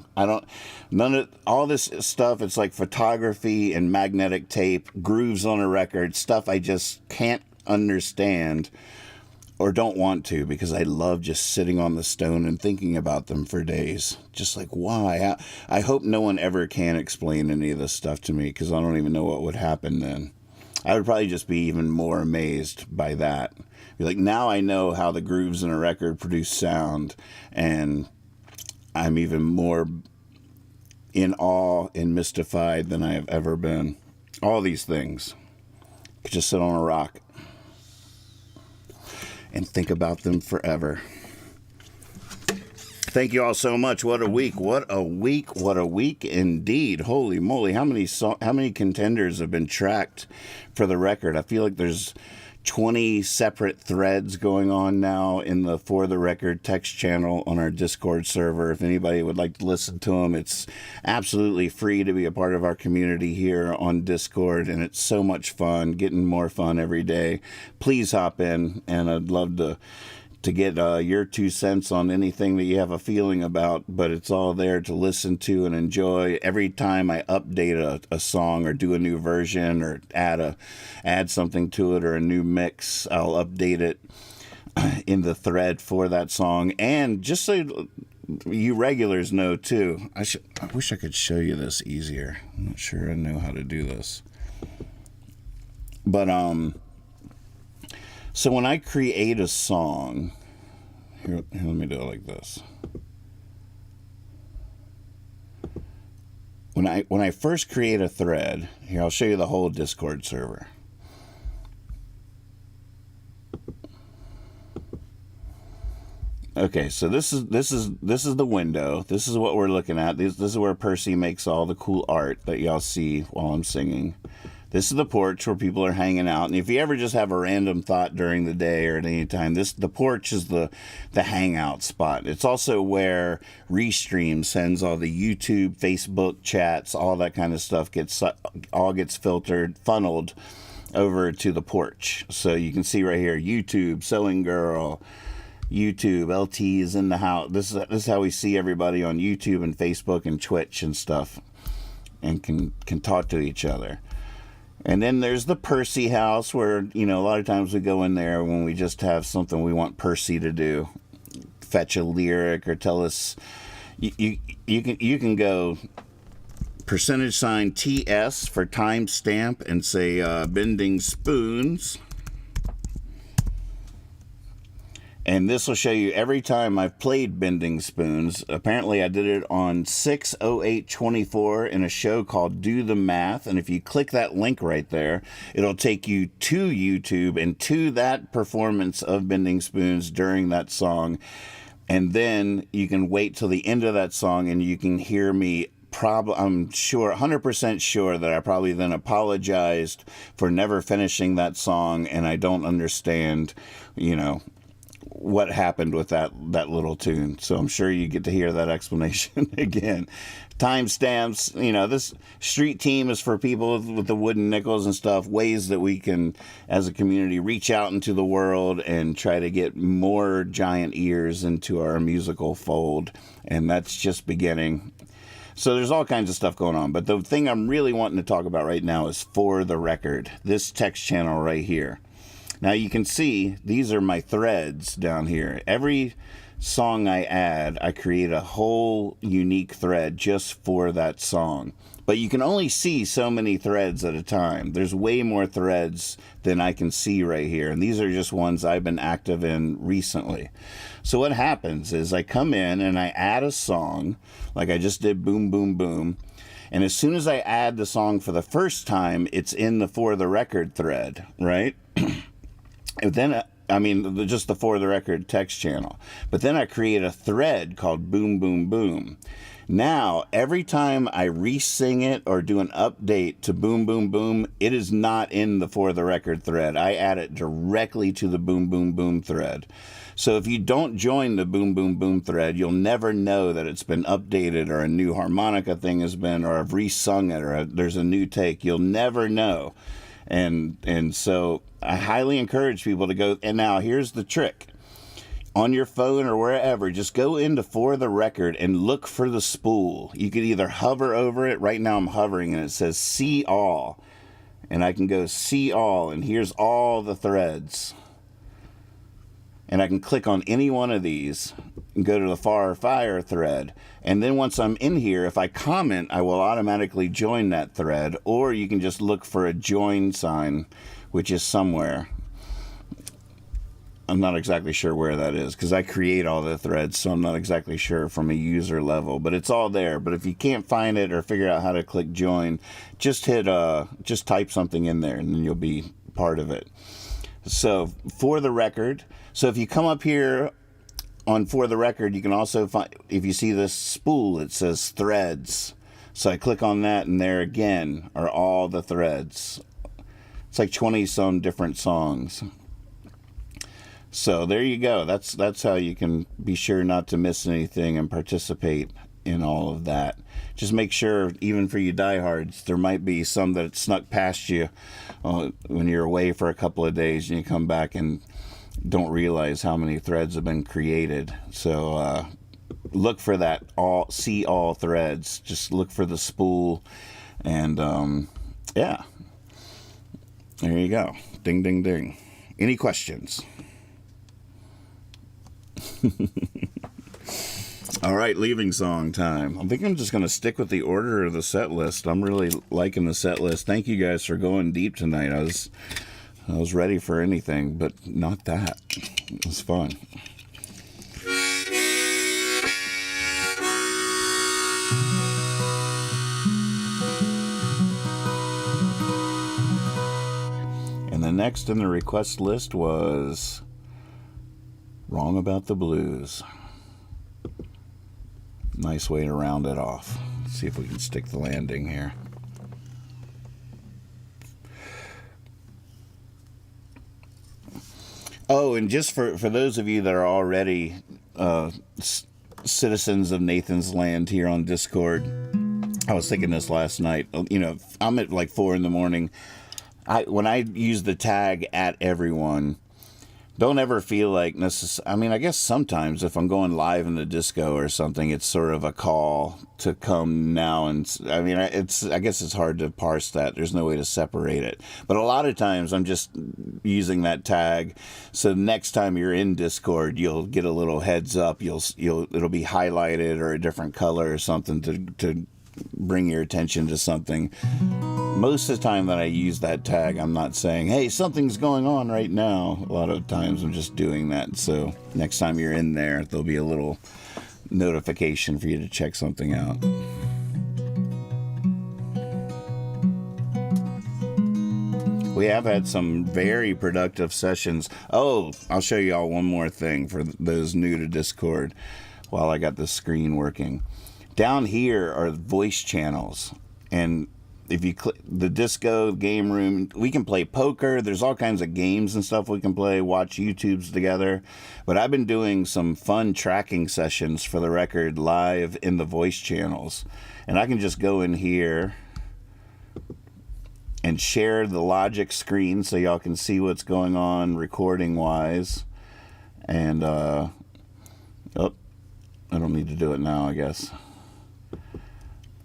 A: None of all this stuff, it's like photography and magnetic tape, grooves on a record, stuff I just can't understand or don't want to, because I love just sitting on the stone and thinking about them for days. Just like, why? I hope no one ever can explain any of this stuff to me, because I don't even know what would happen then. I would probably just be even more amazed by that. Be like, now I know how the grooves in a record produce sound, and I'm even more in awe and mystified than I have ever been. All these things. Could just sit on a rock and think about them forever. Thank you all so much. What a week. What a week. What a week indeed. Holy moly. How many contenders have been tracked for the record? I feel like there's 20 separate threads going on now in the For the Record text channel on our Discord server. If anybody would like to listen to them, it's absolutely free to be a part of our community here on Discord, and it's so much fun, getting more fun every day. Please hop in, and I'd love to get your 2 cents on anything that you have a feeling about, but it's all there to listen to and enjoy. Every time I update a song or do a new version or add something to it or a new mix, I'll update it in the thread for that song. And just so you regulars know too, I wish I could show you this easier. I'm not sure I know how to do this. But so when I create a song, here let me do it like this. When I first create a thread, here I'll show you the whole Discord server. Okay, so this is the window. This is what we're looking at. This is where Percy makes all the cool art that y'all see while I'm singing. This is the porch where people are hanging out. And if you ever just have a random thought during the day or at any time, the porch is the hangout spot. It's also where Restream sends all the YouTube, Facebook chats, all that kind of stuff gets filtered, funneled over to the porch. So you can see right here, YouTube, Sewing Girl, YouTube, LT is in the house. This is how we see everybody on YouTube and Facebook and Twitch and stuff, and can talk to each other. And then there's the Percy house where, a lot of times we go in there when we just have something we want Percy to do. Fetch a lyric or tell us. You can go $TS for timestamp and say bending spoons. And this will show you every time I've played Bending Spoons. Apparently I did it on 6/08/24 in a show called Do the Math. And if you click that link right there, it'll take you to YouTube and to that performance of Bending Spoons during that song. And then you can wait till the end of that song and you can hear me. I'm sure, 100% sure that I probably then apologized for never finishing that song, and I don't understand, what happened with that little tune. So I'm sure you get to hear that explanation again. Timestamps, this street team is for people with the wooden nickels and stuff, ways that we can, as a community, reach out into the world and try to get more giant ears into our musical fold. And that's just beginning. So there's all kinds of stuff going on. But the thing I'm really wanting to talk about right now is For the Record, this text channel right here. Now you can see these are my threads down here. Every song I add, I create a whole unique thread just for that song. But you can only see so many threads at a time. There's way more threads than I can see right here. And these are just ones I've been active in recently. So what happens is I come in and I add a song, like I just did Boom, Boom, Boom. And as soon as I add the song for the first time, it's in the For the Record thread, right? And then, just the For the Record text channel. But then I create a thread called Boom, Boom, Boom. Now, every time I re-sing it or do an update to Boom, Boom, Boom, it is not in the For the Record thread. I add it directly to the Boom, Boom, Boom thread. So if you don't join the Boom, Boom, Boom thread, you'll never know that it's been updated or a new harmonica thing has been, or I've re-sung it, or there's a new take. You'll never know. And so I highly encourage people to go. And now here's the trick. On your phone or wherever, just go into For the Record and look for the spool. You could either hover over it. Right now I'm hovering and it says See All. And I can go See All, and here's all the threads. And I can click on any one of these and go to the Far Fire thread. And then once I'm in here, if I comment, I will automatically join that thread. Or you can just look for a join sign, which is somewhere. I'm not exactly sure where that is because I create all the threads, so I'm not exactly sure from a user level, but it's all there. But if you can't find it or figure out how to click join, just type something in there and then you'll be part of it. So For the Record. So if you come up here on For the Record, you can also find, if you see this spool, it says threads. So I click on that, and there again are all the threads. It's like 20 some different songs. So there you go. That's how you can be sure not to miss anything and participate in all of that. Just make sure, even for you diehards, there might be some that snuck past you when you're away for a couple of days and you come back and don't realize how many threads have been created. So look for that see all threads. Just look for the spool, and yeah, there you go. Ding, ding, ding. Any questions? All right, leaving song time. I think I'm just going to stick with the order of the set list. I'm really liking the set list. Thank you guys for going deep tonight. I was ready for anything, but not that. It was fun. And the next in the request list was Wrong About the Blues. Nice way to round it off. Let's see if we can stick the landing here. Oh, and just for those of you that are already citizens of Nathan's Land here on Discord, I was thinking this last night. You know, I'm at like 4 a.m. When I use the tag at everyone, don't ever feel like I mean, I guess sometimes if I'm going live in the disco or something, it's sort of a call to come now. And I mean, I guess it's hard to parse that. There's no way to separate it. But a lot of times I'm just using that tag. So next time you're in Discord, you'll get a little heads up. It'll be highlighted or a different color or something to bring your attention to something. Most of the time that I use that tag, I'm not saying, hey, something's going on right now. A lot of times I'm just doing that. So next time you're in there, there'll be a little notification for you to check something out. We have had some very productive sessions. Oh, I'll show you all one more thing for those new to Discord while I got the screen working. Down here are voice channels, and if you click the disco game room, we can play poker. There's all kinds of games and stuff we can play, watch YouTubes together. But I've been doing some fun tracking sessions For the Record live in the voice channels. And I can just go in here and share the Logic screen so y'all can see what's going on recording wise. And, I don't need to do it now, I guess.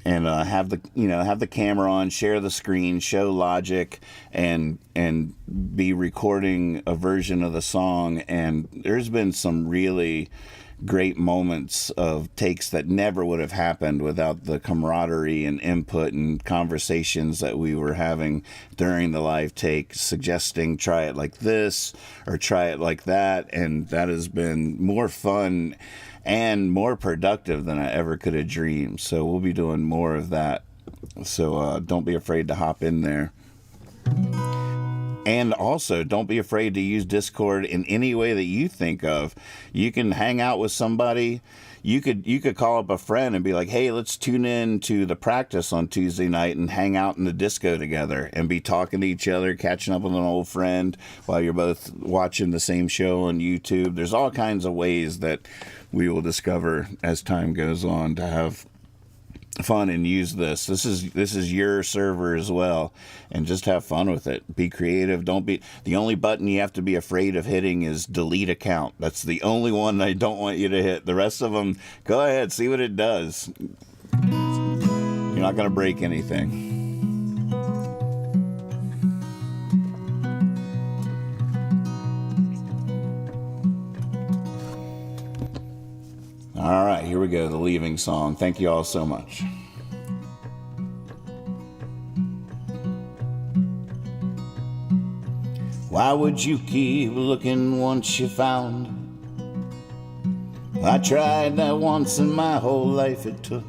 A: have the camera on, share the screen, show Logic, and be recording a version of the song. And there's been some really great moments of takes that never would have happened without the camaraderie and input and conversations that we were having during the live take, suggesting try it like this or try it like that. And that has been more fun and more productive than I ever could have dreamed. So we'll be doing more of that. So don't be afraid to hop in there. And also, don't be afraid to use Discord in any way that you think of. You can hang out with somebody. You could call up a friend and be like, hey, let's tune in to the practice on Tuesday night and hang out in the disco together and be talking to each other, catching up with an old friend while you're both watching the same show on YouTube. There's all kinds of ways that we will discover as time goes on to have fun and use this. This is your server as well, and just have fun with it. Be creative. Don't be the only button you have to be afraid of hitting is delete account. That's the only one I don't want you to hit. The rest of them, go ahead, see what it does. You're not going to break anything. All right, here we go, the leaving song. Thank you all so much. Why would you keep looking once you found? I tried that once and my whole life it took.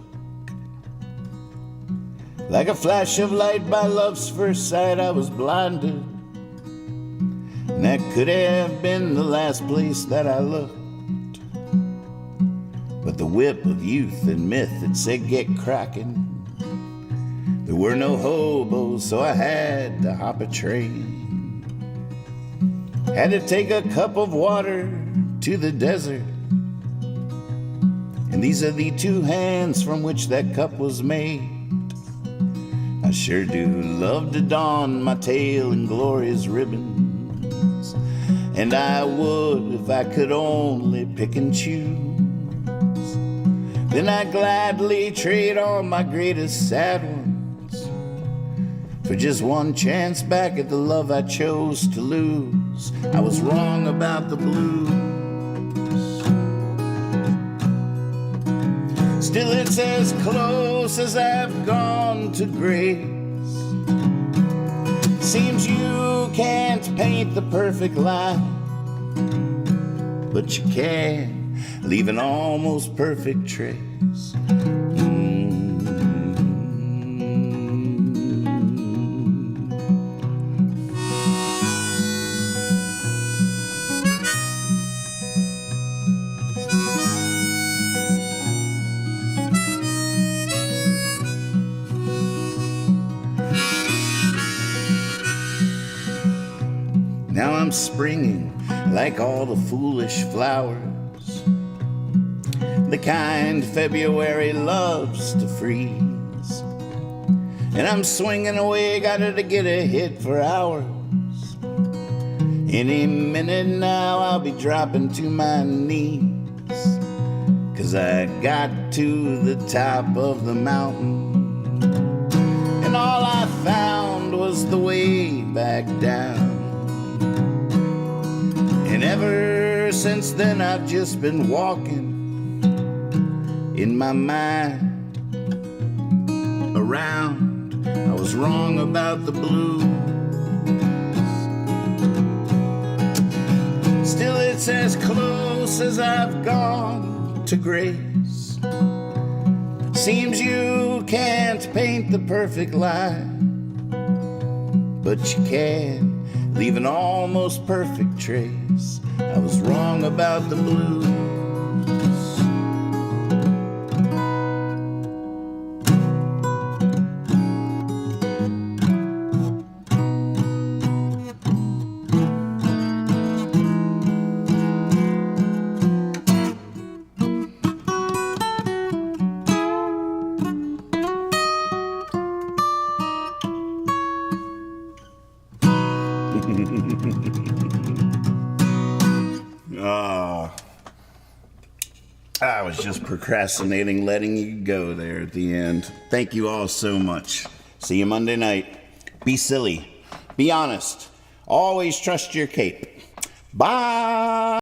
A: Like a flash of light by love's first sight, I was blinded. And that could have been the last place that I looked. But the whip of youth and myth, it said get cracking. There were no hobos, so I had to hop a train. Had to take a cup of water to the desert. And these are the two hands from which that cup was made. I sure do love to don my tail in glorious ribbons. And I would if I could only pick and choose. Then I'd gladly trade all my greatest sad ones for just one chance back at the love I chose to lose. I was wrong about the blues. Still it's as close as I've gone to grace. Seems you can't paint the perfect line, but you can leave an almost perfect trace. Now I'm springing like all the foolish flowers, the kind February loves to freeze. And I'm swinging away, got to get a hit for hours. Any minute now I'll be dropping to my knees, 'cause I got to the top of the mountain, and all I found was the way back down. And ever since then I've just been walking in my mind around. I was wrong about the blues. Still it's as close as I've gone to grace. Seems you can't paint the perfect line, but you can leave an almost perfect trace. I was wrong about the blues. I was just procrastinating letting you go there at the end. Thank you all so much. See you Monday night. Be silly. Be honest. Always trust your cape. Bye.